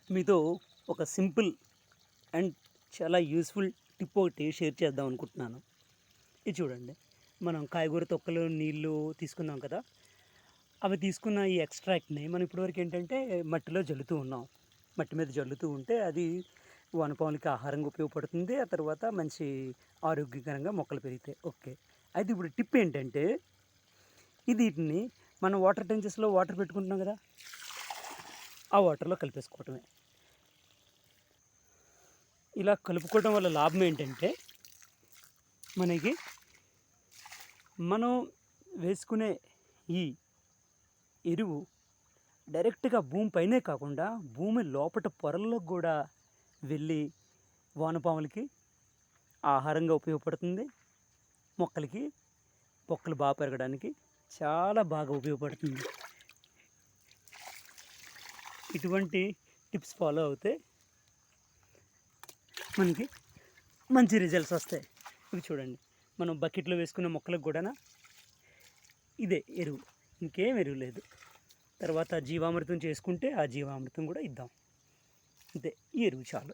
మీతో ఒక simple and చాలా యూస్ఫుల్ టిప్ ఒకటి షేర్ చేద్దాం అనుకుంటున్నాను. ఇది చూడండి. మనం కాయగూర తొక్కలు నీళ్ళు తీసుకున్నాం కదా! అవి తీసుకున్న ఈ ఎక్స్ట్రాక్ట్‌ని మనం ఇప్పటివరకు ఏంటంటే మట్టిలో జల్లుతూ ఉన్నాం. మట్టి మీద జల్లుతూ ఉంటే అది వానపాములకి ఆహారంగా ఉపయోగపడుతుంది. ఆ తర్వాత మంచి ఆరోగ్యకరంగా మొక్కలు పెరుగుతాయి. ఓకే. అయితే ఇప్పుడు టిప్ ఏంటంటే వీటిని మనం వాటర్ టెంచెస్‌లో వాటర్ పెట్టుకుంటున్నాం కదా! ఆ వాటర్‌లో కలిపేసుకోవటమే. ఇలా కలుపుకోవడం వల్ల లాభం ఏంటంటే మనకి మనం వేసుకునే ఈ ఎరువు డైరెక్ట్గా భూమి పైనే కాకుండా భూమి లోపట పొరల్లోకి కూడా వెళ్ళి వానపాములకి ఆహారంగా ఉపయోగపడుతుంది. మొక్కలకి మొక్కలు బాగా పెరగడానికి చాలా బాగా ఉపయోగపడుతుంది. ఇటువంటి టిప్స్ ఫాలో అవుతే మనకి మంచి రిజల్ట్స్ వస్తాయి. ఇవి చూడండి, మనం బకెట్లో వేసుకున్న మొక్కలకు కూడా ఇదే ఎరువు, ఇంకేం ఎరువు లేదు. తర్వాత జీవామృతం చేసుకుంటే ఆ జీవామృతం కూడా ఇద్దాం. అంతే, ఈ ఎరువు చాలు.